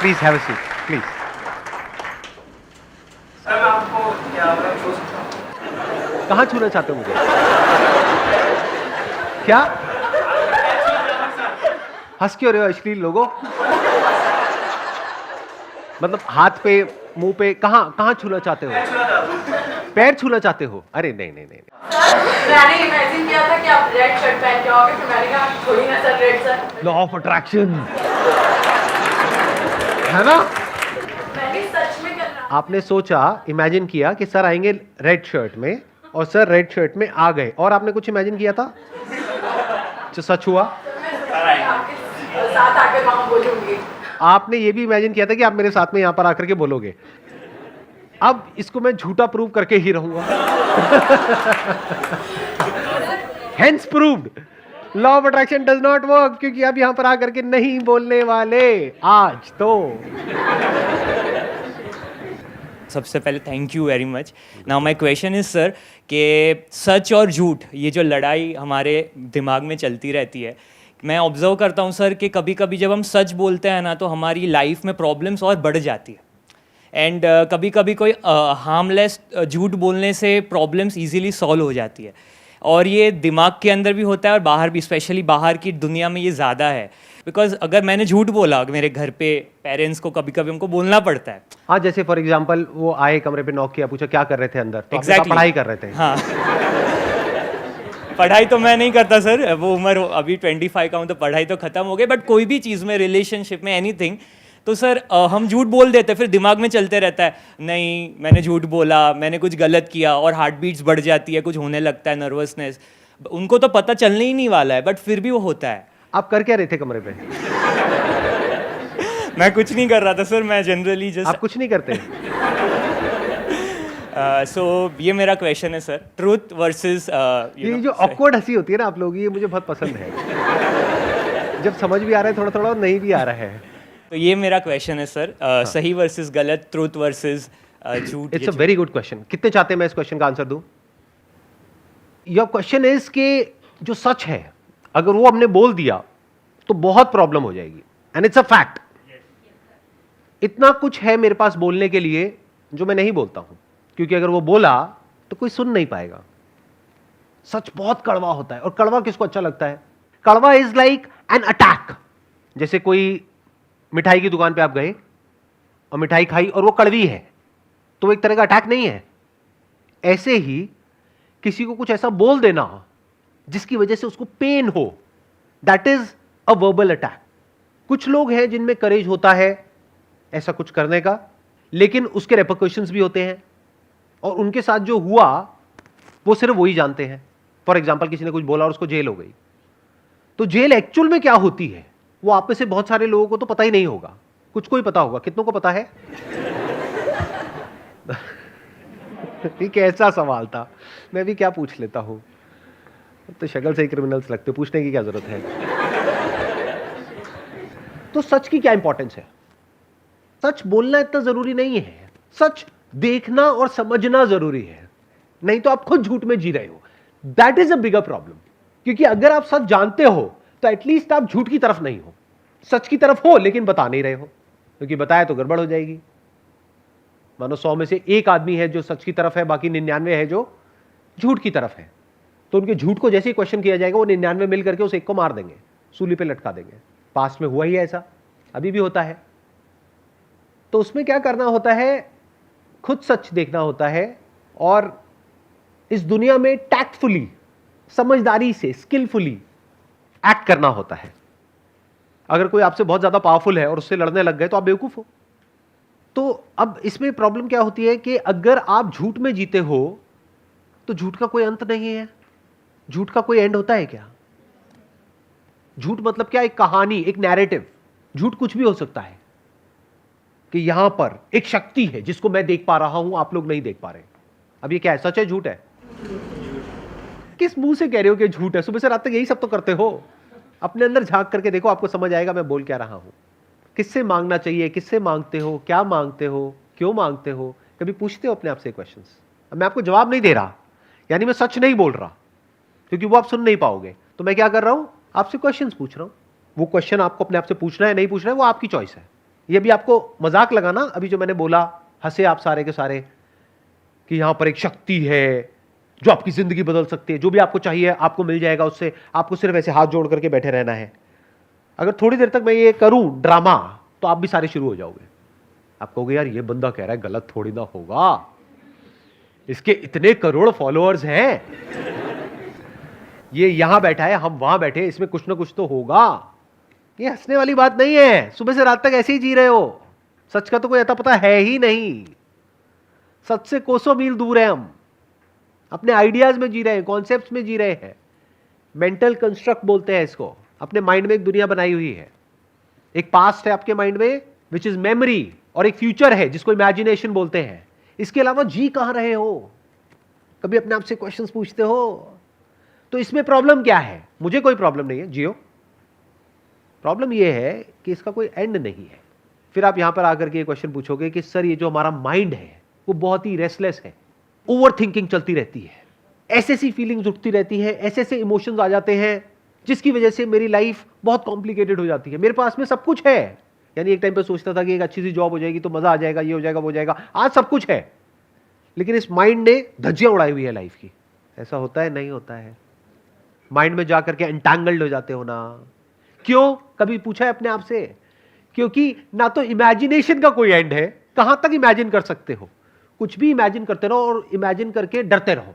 Please have a seat please. Sir मैं आपको क्या मैं छू सकता हूँ? कहाँ छूना चाहते हो मुझे? क्या हंस क्यों रहे हो अश्लील लोगों? मतलब हाथ पे, मुंह पे, कहाँ कहाँ छूना चाहते हो? पैर छूना चाहते हो? अरे नहीं नहीं नहीं, मैंने इमेजिन किया था कि आप रेड शर्ट पहन के आओगे, फिर मैंने कहा थोड़ी ना sir red sir. Law of attraction है ना? मैंने सच में करना। आपने सोचा, इमेजिन किया कि सर आएंगे रेड शर्ट में, और सर रेड शर्ट में आ गए, और आपने कुछ इमेजिन किया था जो सच हुआ? आपके साथ आकर वहां बोलूंगी। आपने ये भी इमेजिन किया था कि आप मेरे साथ में यहां पर आकर के बोलोगे। अब इसको मैं झूठा प्रूव करके ही रहूंगा। Hence proved law of attraction does not work, क्योंकि आप यहां पर आकर के नहीं बोलने वाले आज तो। सबसे पहले thank you very much. Now my question is sir कि सच और झूठ, ये जो लड़ाई हमारे दिमाग में चलती रहती है, मैं ऑब्जर्व करता हूँ सर कि कभी कभी जब हम सच बोलते हैं ना तो हमारी लाइफ में प्रॉब्लम्स और बढ़ जाती है। एंड कभी कभी कोई हार्मलेस झूठ बोलने से प्रॉब्लम्स इजीली सॉल्व हो जाती है। और ये दिमाग के अंदर भी होता है और बाहर भी, स्पेशली बाहर की दुनिया में ये ज़्यादा है। बिकॉज अगर मैंने झूठ बोला मेरे घर पे पेरेंट्स को कभी कभी उनको बोलना पड़ता है। हाँ, जैसे फॉर एग्जांपल वो आए, कमरे पे नॉक किया, पूछा क्या कर रहे थे अंदर, तो आपने कहा Exactly. पढ़ाई कर रहे थे। हाँ। पढ़ाई तो मैं नहीं करता सर, वो उम्र अभी 25 का हूँ तो पढ़ाई तो खत्म हो गई, बट कोई भी चीज़ में, रिलेशनशिप में, एनीथिंग, तो सर हम झूठ बोल देते हैं, फिर दिमाग में चलते रहता है नहीं मैंने झूठ बोला, मैंने कुछ गलत किया, और हार्ट बीट्स बढ़ जाती है, कुछ होने लगता है, नर्वसनेस। उनको तो पता चलने ही नहीं वाला है, बट फिर भी वो होता है। आप कर क्या रहे थे कमरे पे? मैं कुछ नहीं कर रहा था सर, मैं जनरली आप जस्ट कुछ नहीं करते? सो ये मेरा क्वेश्चन है सर, ट्रूथ वर्सेस ये जो ऑकवर्ड हंसी होती है ना आप लोग, ये मुझे बहुत पसंद है। जब समझ भी आ रहा है थोड़ा थोड़ा और नहीं भी आ रहा है। तो ये मेरा क्वेश्चन है सर, सही वर्सेस गलत, ट्रूथ वर्सेस झूठ। It's a very good question. कितने चाहते हैं मैं इस क्वेश्चन का आंसर दूं? योर क्वेश्चन इज कि जो सच है अगर वो हमने बोल दिया तो बहुत प्रॉब्लम हो जाएगी, एंड इट्स अ फैक्ट। इतना कुछ है मेरे पास बोलने के लिए जो मैं नहीं बोलता हूं, क्योंकि अगर वो बोला तो कोई सुन नहीं पाएगा। सच बहुत कड़वा होता है, और कड़वा किसको अच्छा लगता है? कड़वा इज लाइक एन अटैक। जैसे कोई मिठाई की दुकान पे आप गए और मिठाई खाई और वो कड़वी है, तो वो एक तरह का अटैक नहीं है? ऐसे ही किसी को कुछ ऐसा बोल देना जिसकी वजह से उसको पेन हो, that is a verbal attack. कुछ लोग हैं जिनमें करेज होता है ऐसा कुछ करने का, लेकिन उसके रेपरकशंस भी होते हैं, और उनके साथ जो हुआ वो सिर्फ वही जानते हैं। फॉर एग्जाम्पल किसी ने कुछ बोला और उसको जेल हो गई, तो जेल एक्चुअल में क्या होती है वो आप में से बहुत सारे लोगों को तो पता ही नहीं होगा। कुछ को ही पता होगा, कितनों को पता है? ये कैसा सवाल था, मैं भी क्या पूछ लेता हूं। तो शक्ल से ही क्रिमिनल्स लगते, पूछने की क्या जरूरत है? तो सच की क्या इंपॉर्टेंस है? सच बोलना इतना जरूरी नहीं है, सच देखना और समझना जरूरी है। नहीं तो आप खुद झूठ में जी रहे हो, that is a bigger problem. क्योंकि अगर आप सच जानते हो तो एटलीस्ट आप झूठ की तरफ नहीं हो, सच की तरफ हो लेकिन बता नहीं रहे हो, क्योंकि बताया तो गड़बड़ हो जाएगी। मानो 100 में से एक आदमी है जो सच की तरफ है, बाकी 99 है जो झूठ की तरफ है, तो उनके झूठ को जैसे ही क्वेश्चन किया जाएगा वो 99 मिल करके उस एक को मार देंगे, सूली पे लटका देंगे। पास्ट में हुआ ही ऐसा, अभी भी होता है। तो उसमें क्या करना होता है? खुद सच देखना होता है, और इस दुनिया में टैक्टफुली, समझदारी से, स्किलफुली एक्ट करना होता है। अगर कोई आपसे बहुत ज्यादा पावरफुल है और उससे लड़ने लग गए तो आप बेवकूफ हो। तो अब इसमें प्रॉब्लम क्या होती है कि अगर आप झूठ में जीते हो तो झूठ का कोई अंत नहीं है। झूठ का कोई एंड होता है क्या? झूठ मतलब क्या? एक कहानी, एक नैरेटिव। झूठ कुछ भी हो सकता है कि यहां पर एक शक्ति है जिसको मैं देख पा रहा हूं, आप लोग नहीं देख पा रहे। अब ये क्या है, सच है झूठ है? किस मुंह से कह रहे हो कि झूठ है? सुबह से रात तक यही सब तो करते हो। अपने अंदर झांक करके देखो, आपको समझ आएगा मैं बोल क्या रहा हूं। किससे मांगना चाहिए, किससे मांगते हो, क्या मांगते हो, क्यों मांगते हो? कभी पूछते हो अपने आप से क्वेश्चंस? अब मैं आपको जवाब नहीं दे रहा, यानी मैं सच नहीं बोल रहा, क्योंकि वो आप सुन नहीं पाओगे। तो मैं क्या कर रहा हूं? आपसे क्वेश्चंस पूछ रहा हूं। वो क्वेश्चन आपको अपने आप से पूछना है, नहीं पूछना है, वो आपकी चॉइस है। ये भी आपको मजाक लगा ना, अभी जो मैंने बोला, हंसे आप सारे के सारे कि यहां पर एक शक्ति है जो आपकी जिंदगी बदल सकती है, जो भी आपको चाहिए आपको मिल जाएगा उससे, आपको सिर्फ ऐसे हाथ जोड़ करके बैठे रहना है। अगर थोड़ी देर तक मैं ये करूं ड्रामा, तो आप भी सारे शुरू हो जाओगे। आप कहोगे यार ये बंदा कह रहा है, गलत थोड़ी ना होगा, इसके इतने करोड़ फॉलोअर्स हैं, ये यहां बैठा है, हम वहां बैठे, इसमें कुछ ना कुछ तो होगा। ये हंसने वाली बात नहीं है, सुबह से रात तक ऐसे ही जी रहे हो, सच का तो कोई अता पता है ही नहीं, सच से कोसों मील दूर है हम, अपने आइडियाज में जी रहे हैं, कॉन्सेप्ट्स में जी रहे हैं, मेंटल कंस्ट्रक्ट बोलते हैं इसको। अपने माइंड में एक दुनिया बनाई हुई है, एक पास्ट है आपके माइंड में विच इज मेमोरी, और एक फ्यूचर है जिसको इमेजिनेशन बोलते हैं। इसके अलावा जी कहां रहे हो? कभी अपने आप से क्वेश्चंस पूछते हो? तो इसमें प्रॉब्लम क्या है? मुझे कोई प्रॉब्लम नहीं है, जियो। प्रॉब्लम यह है कि इसका कोई एंड नहीं है। फिर आप यहां पर आकर के क्वेश्चन पूछोगे कि सर ये जो हमारा माइंड है वो बहुत ही रेस्टलेस है, ओवर थिंकिंग चलती रहती है, ऐसे सी फीलिंग्स उठती रहती है, ऐसे ऐसे इमोशंस आ जाते हैं जिसकी वजह से मेरी लाइफ बहुत कॉम्प्लिकेटेड हो जाती है। मेरे पास में सब कुछ है, यानी एक टाइम पे सोचता था कि एक अच्छी सी जॉब हो जाएगी तो मजा आ जाएगा, ये हो जाएगा वो हो जाएगा, आज सब कुछ है, लेकिन इस माइंड ने धज्जियां उड़ाई हुई है लाइफ की। ऐसा होता है? नहीं होता है। माइंड में जाकर के एंटैंगल्ड हो जाते हो ना। क्यों? कभी पूछा है अपने आप से? क्योंकि ना तो इमेजिनेशन का कोई एंड है, कहां तक इमेजिन कर सकते हो? कुछ भी इमेजिन करते रहो और इमेजिन करके डरते रहो,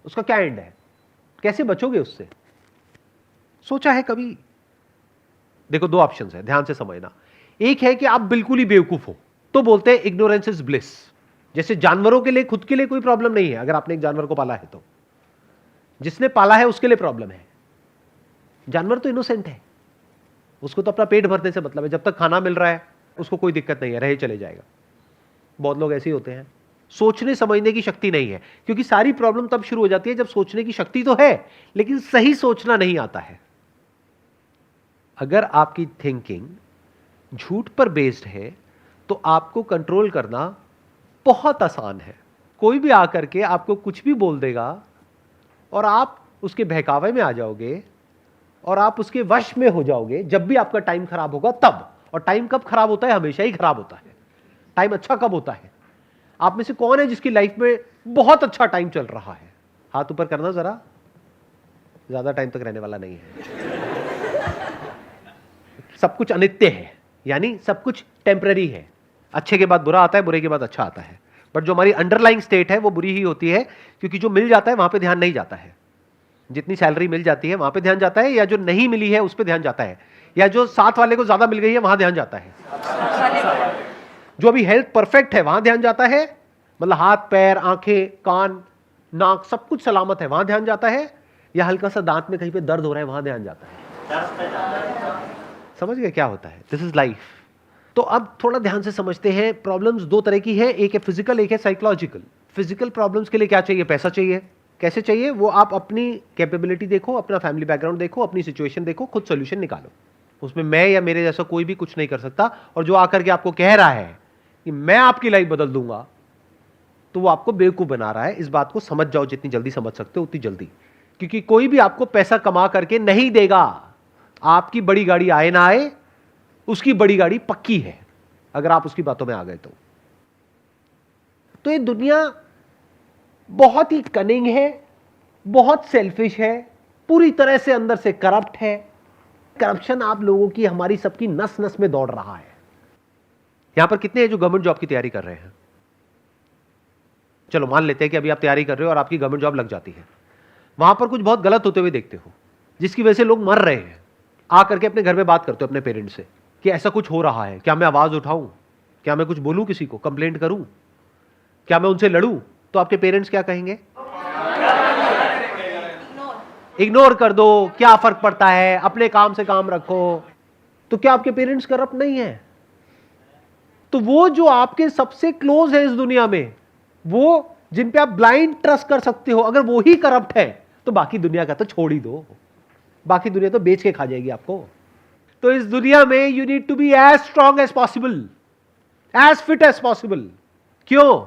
उसका क्या एंड है? कैसे बचोगे उससे? सोचा है कभी? देखो दो ऑप्शंस है, ध्यान से समझना। एक है कि आप बिल्कुल ही बेवकूफ हो, तो बोलते हैं इग्नोरेंस इज ब्लिस। जैसे जानवरों के लिए, खुद के लिए कोई प्रॉब्लम नहीं है अगर आपने एक जानवर को पाला है, तो जिसने पाला है उसके लिए प्रॉब्लम है। जानवर तो इनोसेंट है, उसको तो अपना पेट भरने से मतलब है, जब तक खाना मिल रहा है उसको कोई दिक्कत नहीं है, रहे चले जाएगा। बहुत लोग ऐसे ही होते हैं, सोचने समझने की शक्ति नहीं है, क्योंकि सारी प्रॉब्लम तब शुरू हो जाती है जब सोचने की शक्ति तो है लेकिन सही सोचना नहीं आता है। अगर आपकी थिंकिंग झूठ पर बेस्ड है तो आपको कंट्रोल करना बहुत आसान है। कोई भी आकर के आपको कुछ भी बोल देगा और आप उसके बहकावे में आ जाओगे और आप उसके वश में हो जाओगे। जब भी आपका टाइम खराब होगा तब, और टाइम कब खराब होता है? हमेशा ही खराब होता है। टाइम अच्छा कब होता है? आप में से कौन है जिसकी लाइफ में बहुत अच्छा टाइम चल रहा है? हाथ ऊपर करना जरा। ज्यादा टाइम तक रहने वाला नहीं है। सब कुछ अनित्य है, यानी सब कुछ टेम्पररी है। अच्छे के बाद बुरा आता है, बुरे के बाद अच्छा आता है, बट जो हमारी अंडरलाइंग स्टेट है वो बुरी ही होती है, क्योंकि जो मिल जाता है वहां पे ध्यान नहीं जाता है। जितनी सैलरी मिल जाती है वहां पे ध्यान जाता है, या जो नहीं मिली है उस पे ध्यान जाता है, या जो साथ वाले को ज्यादा मिल गई है वहां ध्यान जाता है। जो अभी हेल्थ परफेक्ट है वहां ध्यान जाता है, मतलब हाथ पैर आंखें कान नाक सब कुछ सलामत है, वहां ध्यान जाता है, या हल्का सा दांत में कहीं पे दर्द हो रहा है वहां ध्यान जाता है। समझ गए क्या होता है? This is life. तो अब थोड़ा ध्यान से समझते हैं। प्रॉब्लम्स दो तरह की है, एक है फिजिकल, एक है साइकोलॉजिकल। फिजिकल प्रॉब्लम्स के लिए क्या चाहिए? पैसा चाहिए। कैसे चाहिए? वो आप अपनी कैपेबिलिटी देखो, अपना फैमिली बैकग्राउंड देखो, अपनी सिचुएशन देखो, खुद सोल्यूशन निकालो। उसमें मैं या मेरे जैसा कोई भी कुछ नहीं कर सकता। और जो आकर के आपको कह रहा है कि मैं आपकी लाइफ बदल दूंगा, तो वो आपको बेवकूफ बना रहा है। इस बात को समझ जाओ, जितनी जल्दी समझ सकते हो उतनी जल्दी, क्योंकि कोई भी आपको पैसा कमा करके नहीं देगा। आपकी बड़ी गाड़ी आए ना आए, उसकी बड़ी गाड़ी पक्की है अगर आप उसकी बातों में आ गए तो ये दुनिया बहुत ही कनिंग है, बहुत सेल्फिश है, पूरी तरह से अंदर से करप्ट है। करप्शन आप लोगों की, हमारी सबकी नस नस में दौड़ रहा है। यहां पर कितने हैं जो गवर्नमेंट जॉब की तैयारी कर रहे हैं? चलो मान लेते हैं कि अभी आप तैयारी कर रहे हो और आपकी गवर्नमेंट जॉब लग जाती है। वहां पर कुछ बहुत गलत होते हुए देखते हो, जिसकी वजह से लोग मर रहे हैं। आकर के अपने घर में बात करते हो अपने पेरेंट्स से कि ऐसा कुछ हो रहा है, क्या मैं आवाज उठाऊं? क्या मैं कुछ बोलूं, किसी को कंप्लेंट करूं? क्या मैं उनसे लड़ूं? तो आपके पेरेंट्स क्या कहेंगे? इग्नोर कर दो, क्या फर्क पड़ता है, अपने काम से काम रखो। तो क्या आपके पेरेंट्स करप्ट नहीं है? तो वो जो आपके सबसे क्लोज है इस दुनिया में, वो जिन पे आप ब्लाइंड ट्रस्ट कर सकते हो, अगर वो ही करप्ट है तो बाकी दुनिया का तो छोड़ ही दो। बाकी दुनिया तो बेच के खा जाएगी आपको। तो इस दुनिया में you need to be as strong as possible, as fit as possible. क्यों?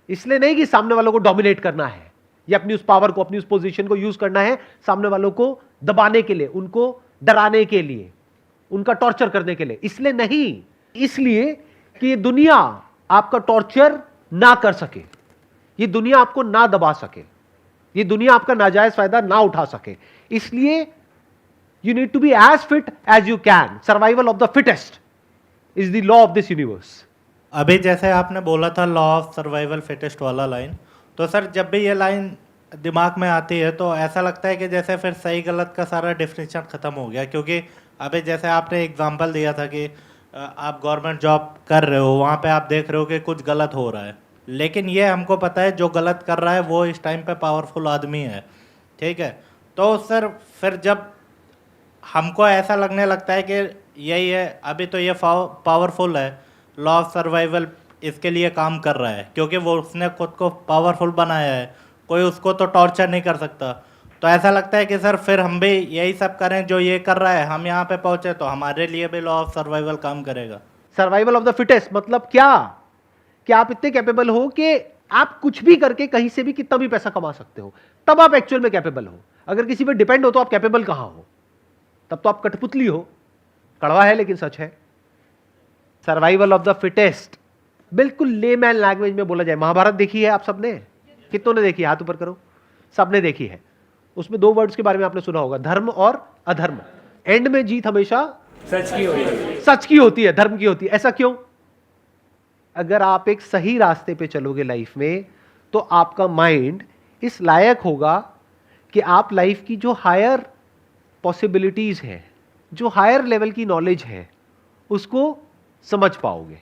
इसलिए नहीं कि सामने वालों को डोमिनेट करना है या अपनी उस पावर को, अपनी उस पोजीशन को यूज करना है सामने वालों को दबाने के लिए, उनको डराने के लिए, उनका टॉर्चर करने के लिए। इसलिए नहीं, इसलिए कि ये दुनिया आपका टॉर्चर ना कर सके, ये दुनिया आपको ना दबा सके, ये दुनिया आपका नाजायज फायदा ना उठा सके। इसलिए you need to be as fit as you can. Survival of the fittest is the law of this universe. अभी जैसे आपने बोला था लॉ ऑफ सर्वाइवल फिटेस्ट वाला लाइन, तो सर जब भी ये लाइन दिमाग में आती है तो ऐसा लगता है कि जैसे फिर सही गलत का सारा डिफिनेशन ख़त्म हो गया। क्योंकि अभी जैसे आपने एग्जांपल दिया था कि आप गवर्नमेंट जॉब कर रहे हो, वहाँ पे आप देख रहे हो कि कुछ गलत हो रहा है, लेकिन ये हमको पता है जो गलत कर रहा है वो इस टाइम पे पावरफुल आदमी है, ठीक है। तो सर फिर जब हमको ऐसा लगने लगता है कि यही है, अभी तो ये पावरफुल है, लॉ ऑफ सर्वाइवल इसके लिए काम कर रहा है क्योंकि वो उसने खुद को पावरफुल बनाया है, कोई उसको तो टॉर्चर नहीं कर सकता। तो ऐसा लगता है कि सर फिर हम भी यही सब करें जो ये कर रहा है, हम यहाँ पे पहुँचे तो हमारे लिए भी लॉ ऑफ सर्वाइवल काम करेगा। सर्वाइवल ऑफ द फिटेस्ट मतलब क्या? कि आप इतने कैपेबल हो कि आप कुछ भी करके कहीं से भी कितना भी पैसा कमा सकते हो, तब आप एक्चुअल में कैपेबल हो। अगर किसी पे डिपेंड हो तो आप कैपेबल कहां हो? तब तो आप कठपुतली हो। कड़वा है लेकिन सच है। सर्वाइवल ऑफ द फिटेस्ट बिल्कुल लेमैन लैंग्वेज में बोला जाए। महाभारत देखी है आप सबने? कितनों ने देखी है? हाथ ऊपर करो। सबने देखी है। उसमें दो वर्ड्स के बारे में आपने सुना होगा, धर्म और अधर्म। एंड में जीत हमेशा सच की होती है, सच की होती है, धर्म की होती है। ऐसा क्यों? अगर आप एक सही रास्ते पे चलोगे लाइफ में तो आपका माइंड इस लायक होगा कि आप लाइफ की जो हायर पॉसिबिलिटीज है, जो हायर लेवल की नॉलेज है, उसको समझ पाओगे।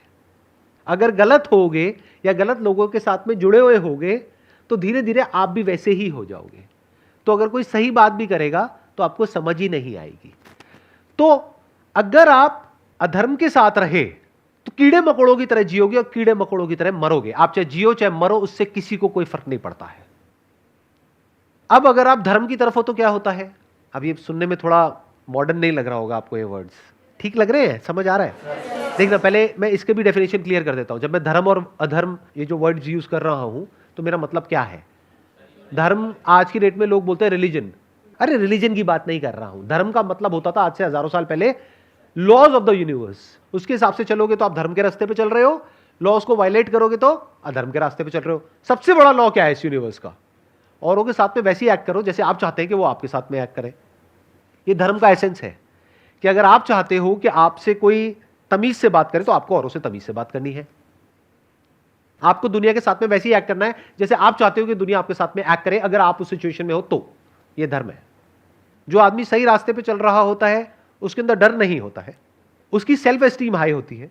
अगर गलत होगे या गलत लोगों के साथ में जुड़े हुए होगे तो धीरे धीरे आप भी वैसे ही हो जाओगे। तो अगर कोई सही बात भी करेगा तो आपको समझ ही नहीं आएगी। तो अगर आप अधर्म के साथ रहे तो कीड़े मकोड़ों की तरह जियोगे और कीड़े मकोड़ों की तरह मरोगे। आप चाहे जियो चाहे मरो, उससे किसी को कोई फर्क नहीं पड़ता है। अब अगर आप धर्म की तरफ हो तो क्या होता है? अब ये सुनने में थोड़ा मॉडर्न नहीं लग रहा होगा आपको, ये वर्ड्स ठीक लग रहे हैं? समझ आ रहा है? देखना, पहले मैं इसके भी डेफिनेशन क्लियर कर देता हूं। जब मैं धर्म और अधर्म ये जो वर्ड्स यूज कर रहा हूं तो मेरा मतलब क्या है। धर्म आज की डेट में लोग बोलते हैं रिलीजन। अरे रिलीजन की बात नहीं कर रहा हूं। धर्म का मतलब होता था आज से हजारों साल पहले लॉज ऑफ द यूनिवर्स। उसके हिसाब से चलोगे तो आप धर्म के रास्ते पे चल रहे हो, लॉज को वायलेट करोगे तो अधर्म के रास्ते पे चल रहे हो। सबसे बड़ा लॉ क्या है इस यूनिवर्स का? औरों के साथ में वैसे ही एक्ट करो जैसे आप चाहते हैं कि वो आपके साथ में एक्ट करें। ये धर्म का एसेंस है कि अगर आप चाहते हो कि आपसे कोई तमीज से बात करे तो आपको औरों से तमीज से बात करनी है। आपको दुनिया के साथ में वैसे ही एक्ट करना है जैसे आप चाहते हो कि दुनिया आपके साथ में एक्ट करे, अगर आप उस सिचुएशन में हो तो। यह धर्म है। जो आदमी सही रास्ते पे चल रहा होता है उसके अंदर डर नहीं होता है, उसकी सेल्फ एस्टीम हाई होती है,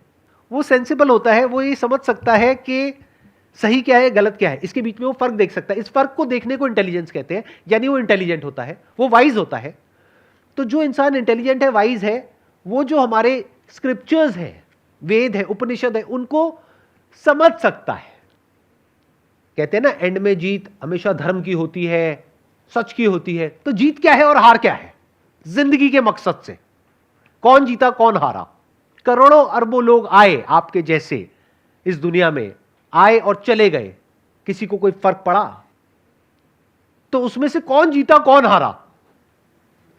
वो सेंसिबल होता है, वो ये समझ सकता है कि सही क्या है गलत क्या है, इसके बीच में वो फर्क देख सकता है। इस फर्क को देखने को इंटेलिजेंस कहते हैं, यानी वो इंटेलिजेंट होता है, वो वाइज होता है। तो जो इंसान इंटेलिजेंट है, वाइज है, वो जो हमारे स्क्रिप्चर्स है, वेद है, उपनिषद है, उनको समझ सकता है। कहते हैं ना एंड में जीत हमेशा धर्म की होती है, सच की होती है। तो जीत क्या है और हार क्या है जिंदगी के मकसद से? कौन जीता कौन हारा? करोड़ों अरबों लोग आए आपके जैसे इस दुनिया में, आए और चले गए, किसी को कोई फर्क पड़ा? तो उसमें से कौन जीता कौन हारा?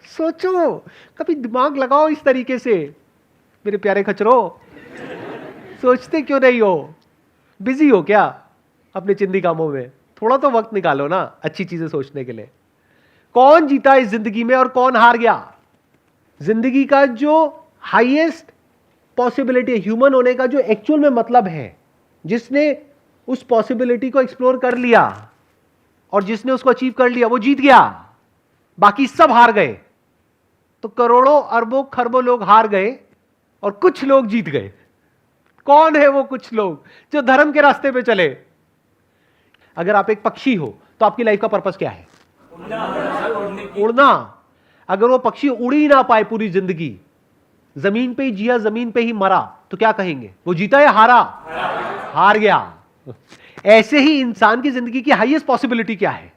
सोचो, कभी दिमाग लगाओ इस तरीके से मेरे प्यारे खचरों। सोचते क्यों नहीं हो? बिजी हो क्या अपने चिंदी कामों में? थोड़ा तो वक्त निकालो ना अच्छी चीजें सोचने के लिए। कौन जीता इस जिंदगी में और कौन हार गया? जिंदगी का जो हाईएस्ट पॉसिबिलिटी, ह्यूमन होने का जो एक्चुअल में मतलब है, जिसने उस पॉसिबिलिटी को एक्सप्लोर कर लिया और जिसने उसको अचीव कर लिया, वो जीत गया, बाकी सब हार गए। तो करोड़ों अरबों खरबों लोग हार गए और कुछ लोग जीत गए। कौन है वो कुछ लोग जो धर्म के रास्ते पे चले? अगर आप एक पक्षी हो तो आपकी लाइफ का पर्पस क्या है? उड़ना। अगर वो पक्षी उड़ ही ना पाए पूरी जिंदगी, जमीन पे ही जिया जमीन पे ही मरा, तो क्या कहेंगे? वो जीता या हारा? हार गया। ऐसे ही इंसान की जिंदगी की हाईएस्ट पॉसिबिलिटी क्या है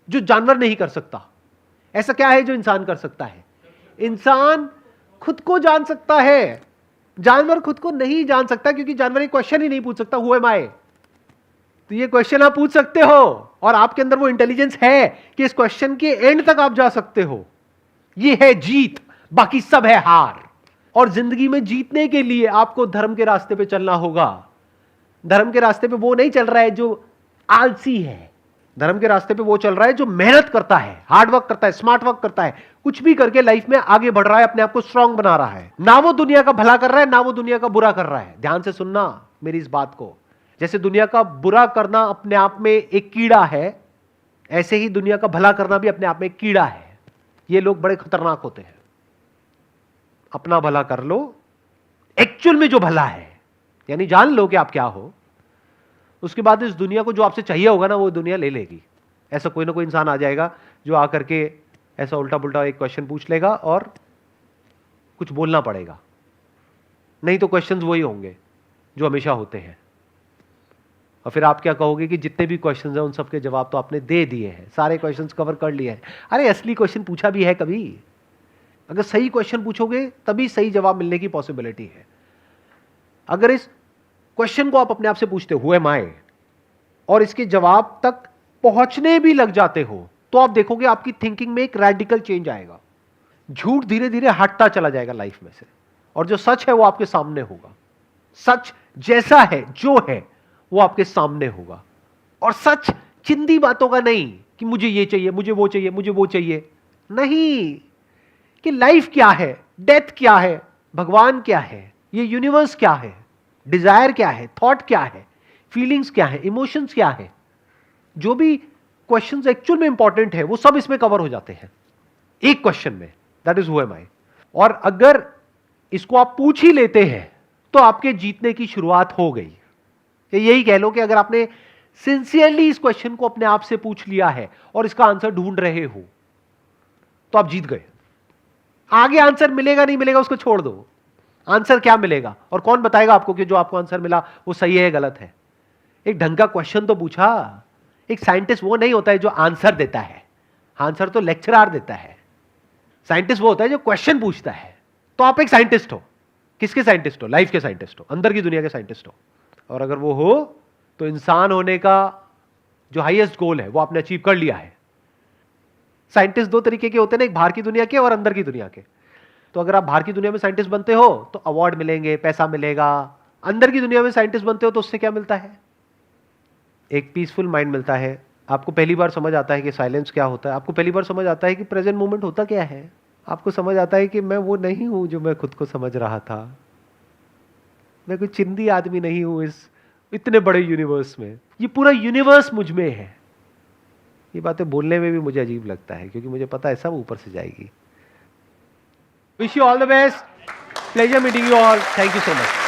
जो जानवर नहीं कर सकता? ऐसा क्या है जो इंसान कर सकता है? इंसान खुद को जान सकता है, जानवर खुद को नहीं जान सकता, क्योंकि जानवर एक क्वेश्चन ही नहीं पूछ सकता, हु एम आई। तो ये क्वेश्चन आप पूछ सकते हो और आपके अंदर वो इंटेलिजेंस है कि इस क्वेश्चन के एंड तक आप जा सकते हो। ये है जीत, बाकी सब है हार। और जिंदगी में जीतने के लिए आपको धर्म के रास्ते पे चलना होगा। धर्म के रास्ते पे वो नहीं चल रहा है जो आलसी है, धर्म के रास्ते पे वो चल रहा है जो मेहनत करता है, हार्ड वर्क करता है, स्मार्ट वर्क करता है, कुछ भी करके लाइफ में आगे बढ़ रहा है, अपने आप को स्ट्रांग बना रहा है। ना वो दुनिया का भला कर रहा है, ना वो दुनिया का बुरा कर रहा है। ध्यान से सुनना मेरी इस बात को। जैसे दुनिया का बुरा करना अपने आप में एक कीड़ा है, ऐसे ही दुनिया का भला करना भी अपने आप में एक कीड़ा है। ये लोग बड़े खतरनाक होते हैं। अपना भला कर लो, एक्चुअल में जो भला है, यानी जान लो कि आप क्या हो, उसके बाद इस दुनिया को जो आपसे चाहिए होगा ना, वो दुनिया ले लेगी। ऐसा कोई ना कोई इंसान आ जाएगा जो आकर के ऐसा उल्टा पुल्टा एक क्वेश्चन पूछ लेगा और कुछ बोलना पड़ेगा, नहीं तो क्वेश्चंस वही होंगे जो हमेशा होते हैं। और फिर आप क्या कहोगे कि जितने भी क्वेश्चंस हैं उन सबके जवाब तो आपने दे दिए हैं, सारे क्वेश्चंस कवर कर लिए हैं। अरे असली क्वेश्चन पूछा भी है कभी? अगर सही क्वेश्चन पूछोगे तभी सही जवाब मिलने की पॉसिबिलिटी है। अगर इस क्वेश्चन को आप अपने आप से पूछते हो, हु एम आई, और इसके जवाब तक पहुंचने भी लग जाते हो, तो आप देखोगे आपकी थिंकिंग में एक रेडिकल चेंज आएगा। झूठ धीरे धीरे हटता चला जाएगा लाइफ में से, और जो सच है वो आपके सामने होगा। सच जैसा है, जो है, वो आपके सामने होगा। और सच चिंदी बातों का नहीं कि मुझे ये चाहिए, मुझे वो चाहिए, मुझे वो चाहिए, नहीं, कि लाइफ क्या है, डेथ क्या है, भगवान क्या है, ये यूनिवर्स क्या है, डिजायर क्या है, थॉट क्या है, फीलिंग्स क्या है, इमोशंस क्या है। जो भी क्वेश्चंस एक्चुअल में इंपॉर्टेंट है वो सब इसमें कवर हो जाते हैं एक क्वेश्चन में, दैट इज हु एम आई। और अगर इसको आप पूछ ही लेते हैं तो आपके जीतने की शुरुआत हो गई। यही कह लो कि अगर आपने सिंसियरली इस क्वेश्चन को अपने आप से पूछ लिया है और इसका आंसर ढूंढ रहे हो तो आप जीत गए। आगे आंसर मिलेगा नहीं मिलेगा उसको छोड़ दो, आंसर क्या मिलेगा और कौन बताएगा आपको कि जो आपको आंसर मिला वो सही है या गलत है। एक ढंग का क्वेश्चन तो पूछा। एक साइंटिस्ट वो नहीं होता है जो आंसर देता है, आंसर तो लेक्चरर देता है। साइंटिस्ट वो होता है जो क्वेश्चन पूछता है। तो आप एक साइंटिस्ट हो। किसके साइंटिस्ट हो? लाइफ के साइंटिस्ट हो, अंदर की दुनिया के साइंटिस्ट हो। और अगर वो हो तो इंसान होने का जो हाईएस्ट गोल है वो आपने अचीव कर लिया है। साइंटिस्ट दो तरीके के होते हैं ना, एक बाहर की दुनिया के और अंदर की दुनिया के। तो अगर आप बाहर की दुनिया में साइंटिस्ट बनते हो तो अवार्ड मिलेंगे, पैसा मिलेगा। अंदर की दुनिया में साइंटिस्ट बनते हो तो उससे क्या मिलता है? एक पीसफुल माइंड मिलता है। आपको पहली बार समझ आता है कि साइलेंस क्या होता है। आपको पहली बार समझ आता है कि प्रेजेंट मोमेंट होता क्या है। आपको समझ आता है कि मैं वो नहीं हूं जो मैं खुद को समझ रहा था। मैं कोई चिंदी आदमी नहीं हूं इस इतने बड़े यूनिवर्स में। ये पूरा यूनिवर्स मुझ में है। ये बातें बोलने में भी मुझे अजीब लगता है क्योंकि मुझे पता है सब ऊपर से जाएगी। Wish you all the best. Pleasure meeting you all. Thank you so much.